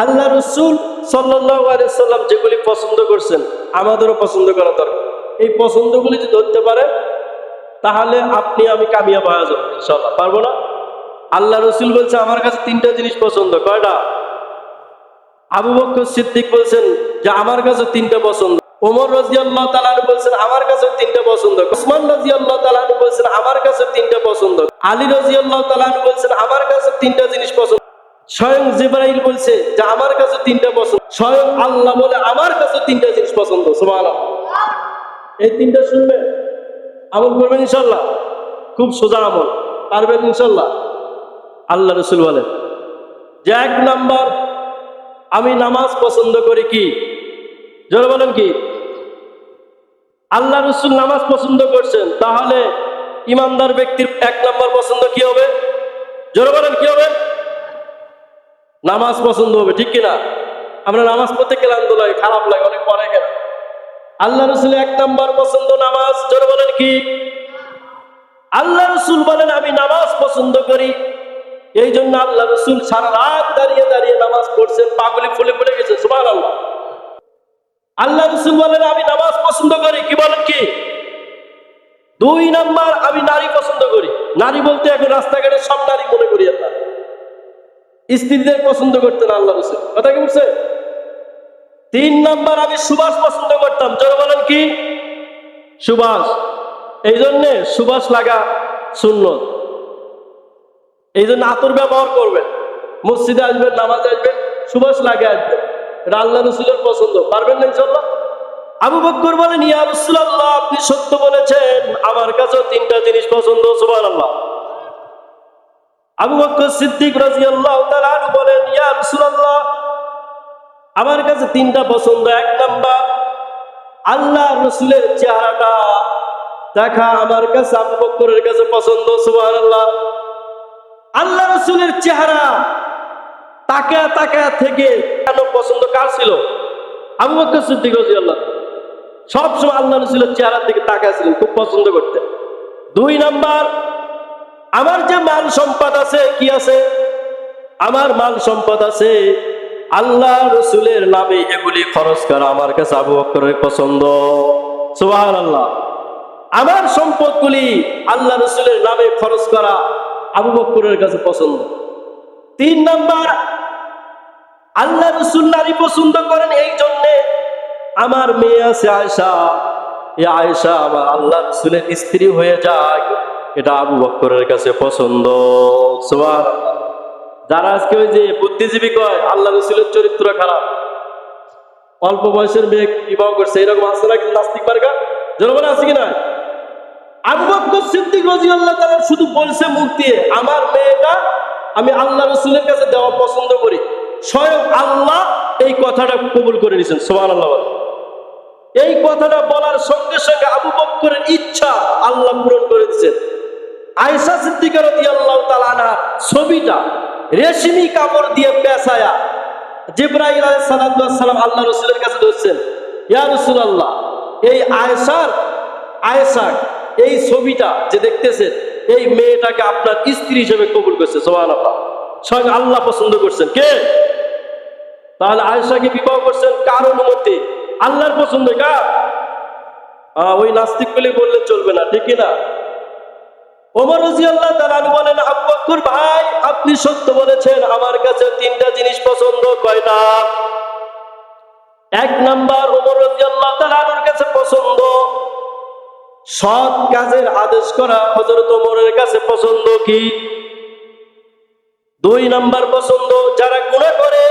আল্লাহ রসুল সাল্লাল্লাহু আলাইহি সাল্লাম যেগুলি পছন্দ করছেন আমাদেরও পছন্দ করা দরকার। এই পছন্দগুলি যদি ধরতে পারেন তাহলে আপনি আমি কামিয়াব হয়ে যাবো ইনশাআল্লাহ। পারবো না? আল্লাহ রসুল বলছে আমার কাছে তিনটা জিনিস পছন্দ। কয়টা? আবু বকর সিদ্দিক বলছেন যে আমার কাছে তিনটা পছন্দ। ওমর রাদিয়াল্লাহু তাআলা আনহু বলছেন আমার কাছে তিনটা পছন্দ। উসমান রাদিয়াল্লাহু তাআলা আনহু বলছেন আমার কাছে তিনটা পছন্দ। আলী রাদিয়াল্লাহু তাআলা আনহু বলছেন আমার কাছে তিনটা জিনিস পছন্দ। স্বয়ং জিবরাইল বলছে যে আমার কাছে তিনটা পছন্দ। স্বয়ং আল্লাহ বলে আমার কাছে তিনটা জিনিস পছন্দ। সুবহানাল্লাহ। এই তিনটা শুনবেন, আমল করবেন ইনশাআল্লাহ। খুব সোজা আমল, পারবেন ইনশাআল্লাহ। আল্লাহ রসুল বলেন যে এক নাম্বার, আমি নামাজ পছন্দ করি। কি? জোরে বলেন কি? আল্লাহ রসুল নামাজ পছন্দ করছেন, তাহলে ইমানদার ব্যক্তির এক নাম্বার পছন্দ কি হবে? জোরে বলেন কি হবে? নামাজ পছন্দ হবে, ঠিক কিনা? আমরা নামাজ পড়তে ক্লান্ত লাগে, খারাপ লাগে, অনেক পরে কেন? আল্লাহ রসুল এক নাম্বার পছন্দ নামাজ। জোরে বলেন কি? আল্লাহ রসুল বলেন আমি নামাজ পছন্দ করি, এই জন্য আল্লাহ রসুল সারা রাত দাঁড়িয়ে দাঁড়িয়ে নামাজ পড়ছেন, পাগলি ফুলে ফুলে গেছে। সুবহানাল্লাহ। আল্লাহ রসুল বলেন আমি নামাজ পছন্দ করি। কি বলেন কি? দুই নাম্বার, আমি নারী পছন্দ করি। নারী বলতে এখন রাস্তাঘাটে সব নারী মনে করি আল্লাহ, স্ত্রীদের পছন্দ করতেন আল্লাহ রসুল। কথা কি বলছে? তিন নাম্বার, আমি সুবাস পছন্দ করতাম। জোরে বলেন কি? সুবাস। এই জন্যে সুবাস লাগা সুন্নত। এই জন্য আতর ব্যবহার করবেন, মসজিদে আসবেন, নামাজে আসবেন, সুবাস লাগে আসবেন। এটা আল্লাহ রসুলের পছন্দ। পারবেন না ইনশাআল্লাহ? আবু বকর বলেন ইয়া রাসূলুল্লাহ আপনি সত্য বলেছেন, আমার কাছেও তিনটা জিনিস পছন্দ। সুবহানাল্লাহ। আবু বকর সিদ্দিক রাদিয়াল্লাহু তাআলা আনহু বলেন ইয়া রাসূলুল্লাহ আমার কাছে তিনটা পছন্দ। এক নাম্বার, আল্লাহ রসুলের চেহারাটা দেখা আমার কাছে, আবু বকরের কাছে পছন্দ। সুবহানাল্লাহ। আল্লাহ রসুলের চেহারা তাকায়া তাকায়া থেকে কেন পছন্দ কার ছিল? আবু বকর সিদ্দিক রাদিয়াল্লাহু। সবসময় আল্লাহ রসুলের চেহারার দিকে তাকায়া ছিলেন, খুব পছন্দ করতেন। দুই নাম্বার, আমার যে মাল সম্পদ আছে, কি আছে? আমার মাল সম্পদ আছে, আল্লাহ রসুলের নামে এগুলি খরচ করা আমার কাছে আবু বকরের পছন্দ। সুবহানাল্লাহ। আমার সম্পদগুলি আল্লাহ রসুলের নামে খরচ করা আবু বকরের কাছে পছন্দ। তিন নাম্বার, আল্লাহ রসুল নারী পছন্দ করেন, এই জন্যে আমার মেয়ে আছে আয়েশা, এই আয়েশা আমার আল্লাহ রসুলের স্ত্রী হয়ে যায়, এটা আবু বকরের কাছে পছন্দ। সুবহানাল্লাহ। যারা আজকে ওই যে বুদ্ধিজীবী কয় আল্লাহ রসুলের চরিত্র খারাপ, অল্প বয়সের মেয়ে বিবাহ করছে, এরকম আছে না? নাস্তিক মার্কা জনগণ আছে কিনা? আবু বকর সিদ্দিক রাদিয়াল্লাহু তাআলা শুধু বলছে মুখ দিয়ে আমার মেয়েটা আমি আল্লাহ রসুলের কাছে দেওয়া পছন্দ করি, স্বয়ং আল্লাহ এই কথাটা কবুল করে নিয়েছেন। সুবহানাল্লাহ। এই কথাটা বলার সঙ্গে সঙ্গে আবু বকরের ইচ্ছা আল্লাহ পূরণ করে দিয়েছেন। আয়েশা সিদ্দিকা রাদিয়াল্লাহু তাআলা আনহা ছবিটা রেশমি কাপড় দিয়ে পেঁচায়া জিবরাইল আলাইহিস সালাম আল্লাহ রসুলের কাছে ধরছেন, ইয়া রাসূলুল্লাহ এই আয়েশা এই ছবিটা যে দেখতেছেন, এই মেয়েটাকে আপনার স্ত্রী হিসেবে কবুল করছে। সুবহানাল্লাহ। স্বয়ং আল্লাহ পছন্দ করছেন। কে? তাহলে আয়েশাকে বিবাহ করছেন কার অনুমতি? আল্লাহর পছন্দ। কার? ওই নাস্তিক বলে বললে চলবে না, ঠিক না? ওমর রাদিয়াল্লাহু তাআলা আনহু বলেন আবু বকর ভাই আপনি সত্য বলেছেন, আমার কাছে তিনটা জিনিস পছন্দ। কয়টা? এক নাম্বার, ওমর রাদিয়াল্লাহু তাআলা আনহুর কাছে পছন্দ সৎ কাজের আদেশ করা, হযরত ওমরের কাছে পছন্দ কি? দুই নাম্বার পছন্দ, যারা গুনাহ করে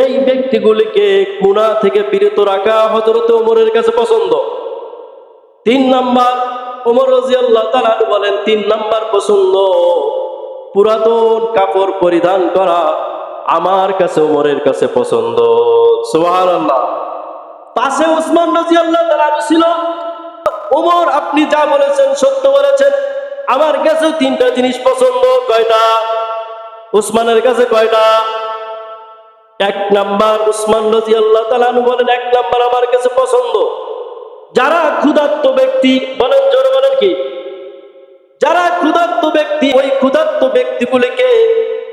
এই ব্যক্তিগুলিকে গুনাহ থেকে বিরত রাখা, হযরত ওমরের কাছে পছন্দ। তিন নাম্বার, ওমর রাদিয়াল্লাহু তাআলা বলেন তিন নাম্বার পছন্দ, পুরাতন কাপড় পরিধান করা আমার কাছে ওমরের কাছে পছন্দ। সুবহানাল্লাহ। পাশে উসমান রাদিয়াল্লাহু তাআলা ছিল। ওমর আপনি যা বলেছেন সত্য বলেছেন, আমার কাছেও তিনটা জিনিস পছন্দ। কয়টা? উসমানের কাছে কয়টা? এক নাম্বার, উসমান রাদিয়াল্লাহু তাআলা বলেন এক নাম্বার আমার কাছে পছন্দ, যারা ক্ষুধার্ত ব্যক্তি, বলেন জোরে বলেন কি? যারা ক্ষুধার্ত ব্যক্তি, ওই ক্ষুধার্ত ব্যক্তিগুলিকে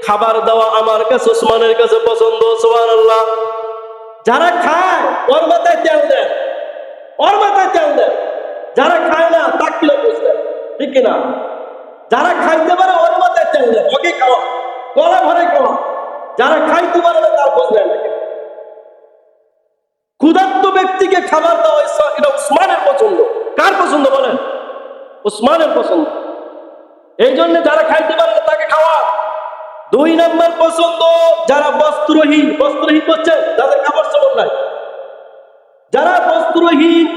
খাবার দেওয়া আমার কাছে উসমানের কাছে পছন্দ। সুবহানাল্লাহ। যারা খায় ওর মাথায় তেল দেয়, ওর মাথায় তেল দেয়। যারা খায় না তা কিলো বুঝতে, ঠিক কিনা? যারা খাইতে পারে ওর মাথায় তেল দেয়, ওকে খাওয়া, গলা ভরে খাওয়া। যারা খাইতে পারে না তার বুঝ নেয় না। ক্ষুধার্ত ব্যক্তিকে খাবার দেওয়া এটা উসমানের পছন্দ। কার পছন্দ বলেন? উসমানের পছন্দ। এই জন্য যারা খাইতে পারে না তাকে খাওয়া। 2 নম্বর পছন্দ যারা বস্ত্রহীন। বস্ত্রহীন করছেন যাদের কাপড় চোপড় নাই, যারা বস্ত্রহীন,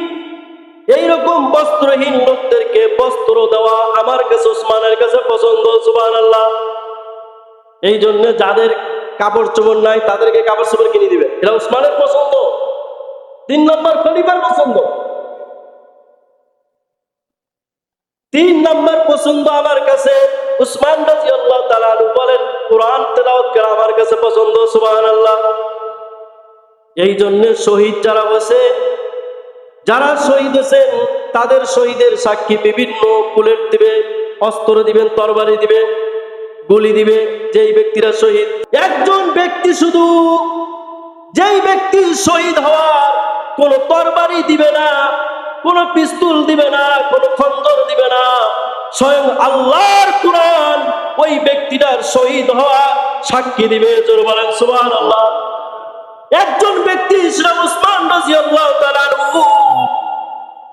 এইরকম বস্ত্রহীন লোকদেরকে বস্ত্র দেওয়া আমার কাছে উসমানের কাছে পছন্দ। সুবহানাল্লাহ। এই জন্য যাদের কাপড় চোপড় নাই তাদেরকে কাপড় চোপড় কিনে দিবে, এটা উসমানের পছন্দ। 3 নম্বর খলিফার পছন্দ। 3 নম্বর পছন্দ আমার কাছে উসমান রাদিয়াল্লাহু তাআলা আনহু বলেন কোরআন তেলাওয়াত করা আমার কাছে পছন্দ। সুবহানাল্লাহ। এই জন্য শহীদ যারা হয়েছে, যারা শহীদ হয়েছেন তাদের শহীদের সাক্ষী বিভিন্ন বুলেট দিবে, অস্ত্র দিবেন, তরবারি দিবে, গুলি দিবে যেই ব্যক্তিরা শহীদ। একজন ব্যক্তি শুধু, যেই ব্যক্তি শহীদ হওয়ার কোন তরবারি দিবে না, কোন পিস্তল দিবে না, কোন খন্দর দিবে না, স্বয়ং আল্লাহর কোরআন ওই ব্যক্তিটার শহীদ হওয়া সাক্ষী দিবে। জোরে বলেন সুবহানাল্লাহ। একজন ব্যক্তি সেটা উসমান রাদিয়াল্লাহু তাআলা আনহু।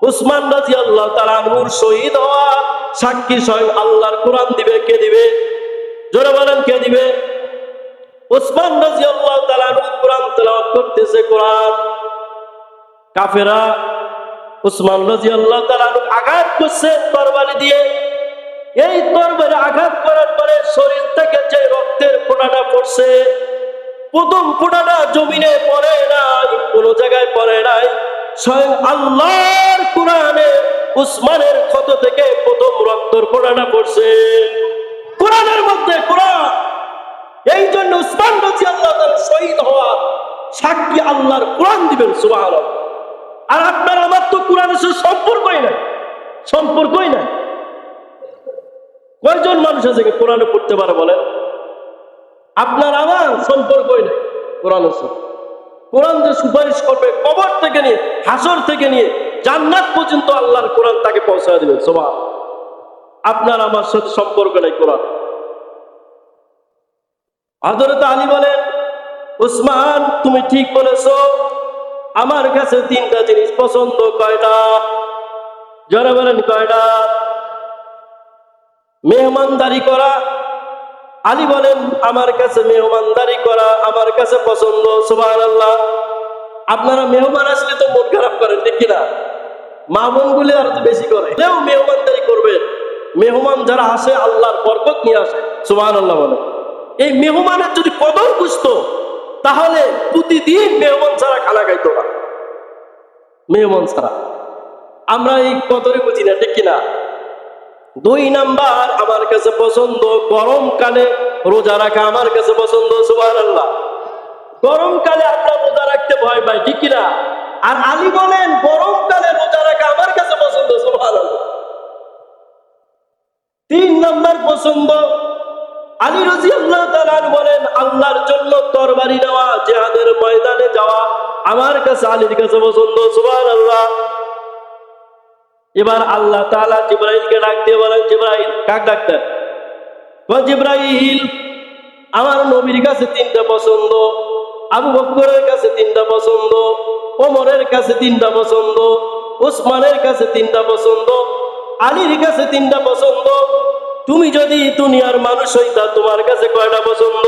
উসমান রাদিয়াল্লাহু তাআলা আনহুর শহীদ হওয়া সাক্ষী স্বয়ং আল্লাহর কোরআন দিবে। কে দিবে? জোরে বলেন কে দিবে? উসমান রাদিয়াল্লাহু তাআলা আনহু কোরআন তেলাওয়াত করতেছে। কোরআন কাফেরা উসমান রাদিয়াল্লাহু তাআলা আনহু আঘাত করছে তরবারি দিয়ে। এই তরবারি আঘাত করার পরে শরীর থেকে যে রক্তের ফোঁটাটা পড়ছে, প্রথম ফোঁটাটা জমিনে পড়ে নাই, কোন জায়গায় পড়ে নাই, স্বয়ং আল্লাহর কোরআনে উসমানের ক্ষত থেকে প্রথম রক্তের ফোঁটাটা পড়ছে কোরআনের মধ্যে। কোরআন। এই জন্য উসমান রাদিয়াল্লাহু তাআলা শহীদ হওয়া সাক্ষী আল্লাহর কোরআন দিবেন। সুবহানাল্লাহ। আর আপনার আমার তো কোরআনের সাথে সম্পর্কই নাই, সম্পর্কই নাই। কয়জন মানুষ আছে কোরআনে পড়তে পারে বলেন? আপনার আমার সম্পর্কই নাই কোরআনের সাথে। কোরআন যে সুপারিশ করবে কবর থেকে নিয়ে হাসর থেকে নিয়ে জান্নাত পর্যন্ত আল্লাহর কোরআন তাকে পৌঁছায় দেবেন। সুবহান। আপনার আমার সাথে সম্পর্ক নাই কোরআন। হযরত আলী বলেন উসমান তুমি ঠিক বলেছো, আমার কাছে 3টা জিনিস পছন্দ। কয়টা? যারা বলেন কয়টা? মেহমানদারি করা। আলী বলেন আমার কাছে মেহমানদারি করা আমার কাছে পছন্দ। সুবহানাল্লাহ। আপনারা মেহমান আসলে তো মন খারাপ করেন, ঠিক কিনা? মা বোনগুলি আর তো বেশি করে, মেহমানদারি করবেন। মেহমান যারা আসে আল্লাহর বরকত নিয়ে আসে। সুবহানাল্লাহ বলে। এই মেহমানের যদি কদর বুঝতো তাহলে প্রতিদিন মেহমান ছাড়া খানা খাইতো না। মেহমান ছাড়া আমরা এই কদরে বুঝি না, ঠিক কিনা? 2 নাম্বার আমার কাছে পছন্দ গরমকালে রোজা রাখা আমার কাছে পছন্দ। সুবহানাল্লাহ। গরমকালে আমরা রোজা রাখতে ভয় পাই, ঠিক কিনা? আর আলী বলেন গরমকালে রোজা রাখা আমার কাছে পছন্দ। সুবহানাল্লাহ। 3 নাম্বার পছন্দ আলী রাদিয়াল্লাহু তাআলা আনহু বলেন আল্লাহর জন্য তরবারি নেওয়া, জিহাদের ময়দানে যাওয়া আমার কাছে আলীর কাছে পছন্দ। সুবহানাল্লাহ। এবার আল্লাহ তাআলা জিবরাইলকে ডাক দিয়ে বলেন জিবরাইল, কাক ডাকতেন? জিবরাইল আমার নবীর কাছে 3টা পছন্দ, আবু বকরের কাছে 3টা পছন্দ, ওমরের কাছে 3টা পছন্দ, উসমানের কাছে 3টা পছন্দ, আলীর কাছে 3টা পছন্দ। তুমি যদি দুনিয়ার মানুষ হইতা তোমার কাছে কয়টা পছন্দ?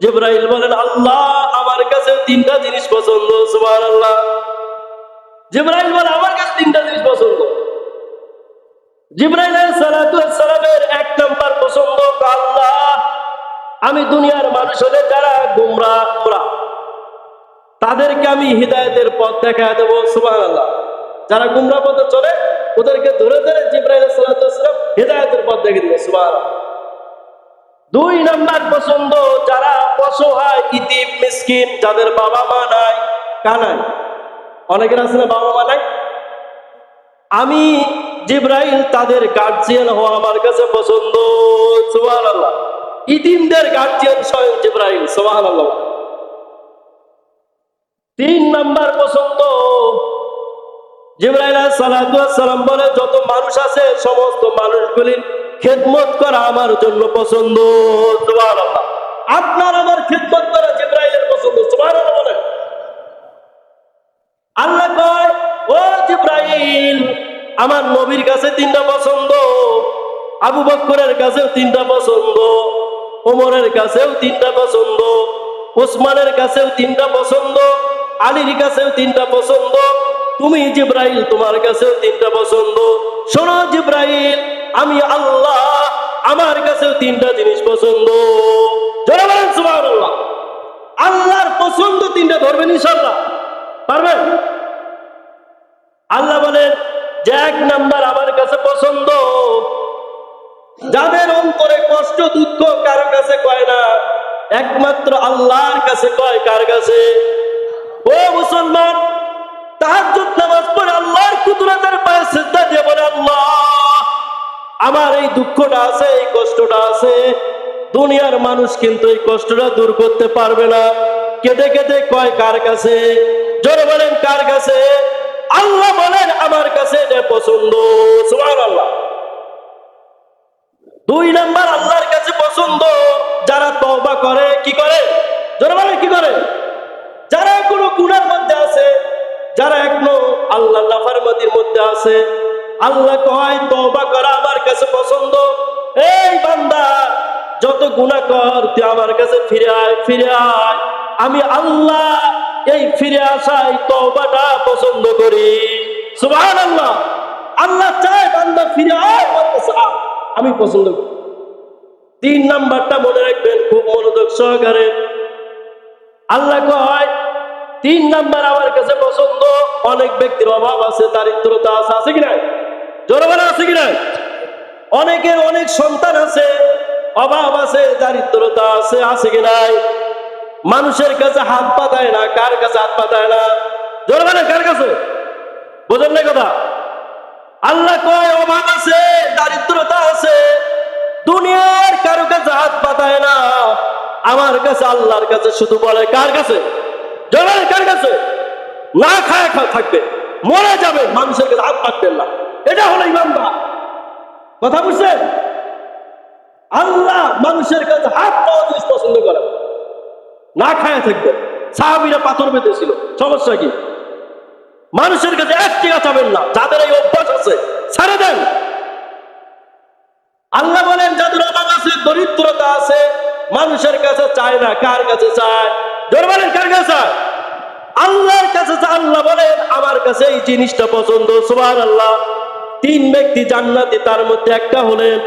জিবরাইল বলেন আল্লাহ আমার কাছে 3টা জিনিস পছন্দ। সুবহানাল্লাহ। জিবরাইল বলে আমার কাছে 3টা জিনিস পছন্দ। জিবরাইল আলাইহিস সালাতু ওয়াস সালামের 1 নাম্বার পছন্দ আল্লাহ আমি দুনিয়ার মানুষ হলে যারা গোমরাহ তাদেরকে আমি হিদায়াতের পথ দেখায় দেব। সুবহানাল্লাহ। যারা গোমরাহ পথে চলে ওদেরকে ধরে ধরে জিবরাইল আলাইহিস সালাতু ওয়াস সালাম হিদায়াতের পথ দেখিয়ে দিবে। সুবহানাল্লাহ। 2 নাম্বার পছন্দ যারা অসহায়, ইতিম, মিসকিন, যাদের বাবা মা নাই, কানাই। অনেকের আছে না বাবা মা নাই? আমি জিবরাইল তাদের গার্জিয়ান হওয়া আমার কাছে পছন্দ। সুবহানাল্লাহ। ইতিমদের গার্জিয়ান স্বয়ং জিবরাইল, সুবহানাল্লাহ। 3 নাম্বার পছন্দ, জিবরাইল আলাইহিস সালাতু ওয়াস সালাম বলে যত মানুষ আছে সমস্ত মানুষগুলির খেদমত করা আমার জন্য পছন্দ, সুবহানাল্লাহ। আপনার আমার খেদমত করা জিবরাইলের পছন্দ, সুবহানাল্লাহ বলেন। আল্লাহ কয়, ও জিবরাইল, আমার নবীর কাছে 3টা পছন্দ, আবু বকরের কাছেও 3টা পছন্দ, ওমরের কাছেও 3টা পছন্দ, ওসমানের কাছেও 3টা পছন্দ, আলীর কাছেও 3টা পছন্দ, তুমি জিবরাইল তোমার কাছেও 3টা পছন্দ। শোনো জিবরাইল, আমি আল্লাহ, আমার কাছেও 3টা জিনিস পছন্দ। জোরে বলেন সুবহানাল্লাহ। আল্লাহর পছন্দ 3টা ধরবেন ইনশাআল্লাহ, পারবেন? আল্লাহ বলেন যে 1 নাম্বার আমার কাছে পছন্দ, যাদের অন্তরে কষ্ট দুঃখ কারো কাছে কয় না, একমাত্র আল্লাহর কাছে কয়। কার কাছে? ও মুসলমান, তাহাজ্জুদ নামাজ পড়ে আল্লাহর কুদরতের পায়ে সিজদা দিয়ে বলে, আল্লাহ, আমার এই দুঃখটা আছে, এই কষ্টটা আছে, দুনিয়ার মানুষ কিন্তু এই কষ্টটা দূর করতে পারবে না। কেঁদে কেঁদে কয় কার কাছে? জোরে বলেন কার কাছে? আল্লাহ বলেন আমার কাছে এটা পছন্দ, সুবহানাল্লাহ। 2 নাম্বার আল্লাহর কাছে পছন্দ, যারা তওবা করে। কি করে? জোরে বলেন কি করে? যারা কোনো গুনার মধ্যে আছে, যারা এখনো আল্লাহর নাফরমানির মধ্যে আছে, আল্লাহ কয় তওবা করা আমার কাছে পছন্দ। এই বান্দা, যত গুনাহ কর তুই আমার কাছে ফিরে আয়, ফিরে আয়। আমি আল্লাহ এই ফিরে আসাই তওবাটা পছন্দ করি, সুবহানাল্লাহ। আল্লাহ চায় বান্দা ফিরে আয়, আমার কাছে আয়, আমি পছন্দ করি। 3 নাম্বারটা মনে রাখবেন খুব মনোযোগ সহকারে। আল্লাহ কয় 3 নাম্বার আমার কাছে পছন্দ। অনেক ব্যক্তির অভাব আছে, দারিদ্রতা আছে, আছে কি নাই? জোরে বলেন আছে কি নাই? অনেকের অনেক সন্তান আছে, অভাব আছে, দারিদ্রতা আছে, আছে কি নাই? মানুষের কাছে হাত পাতায় না, কার কাছে হাত পাতায় না? জোরে বলেন কার কাছে? বোঝেন না কথা? আল্লাহ কয় অভাব আছে, দারিদ্রতা আছে, দুনিয়ার কারো কাছে হাত পাতায় না, আমার কাছে আল্লাহর কাছে শুধু বলে। কার কাছে? জোরে বলেন কার কাছে? না খায় থাকবে, মরে যাবে, মানুষের কাছে হাত পাতবেন না। এটা হলো ইমানদার। কথা বুঝছেন? আল্লাহ মানুষের কাছে হাত পাওয়া জিনিস পছন্দ করে, না খায় থাকবে। সাহাবীরা পাথর বেঁধেছিল, সমস্যা কি? মানুষের কাছে 1 টাকা চাবেন না। যাদের এই অভ্যাস আছে ছেড়ে দেন। আল্লাহ বলেন যাদের অভাব আছে, দরিদ্রতা আছে, মানুষের কাছে চায় না, কার কাছে চায়? জোরে বলেন কার কাছে? আল্লাহর কাছে চায়। আল্লাহ বলেন আমার কাছে এই জিনিসটা পছন্দ, সুবহানাল্লাহ। 3 ব্যক্তি জান্নাতি, তার মধ্যে একটা হলেন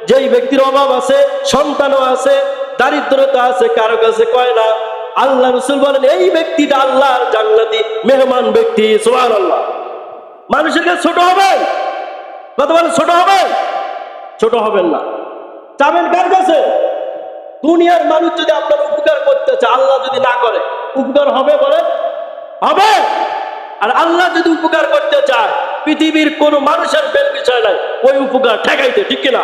যেই ব্যক্তির অভাব আছে, সন্তানও আছে, দারিদ্রতা আছে, কারো কাছে কয় না। আল্লাহ রাসূল বলেন এই ব্যক্তিটা আল্লাহর জান্নাতি মেহমান ব্যক্তি, সুবহানাল্লাহ। মানুষের কাছে ছোট হবেন? কত বলেন ছোট হবেন? ছোট হবেন না। চাবেন কার কাছে? দুনিয়ার মানুষ যদি আপনার উপকার করতে চায়, আল্লাহ যদি না করে, উপকার হবে? বলেন হবে? আর আল্লাহ যদি উপকার করতে চায়, পৃথিবীর কোন মানুষের বেল বিষয় নাই ওই উপকার ঠেকাইতে, ঠিক কিনা?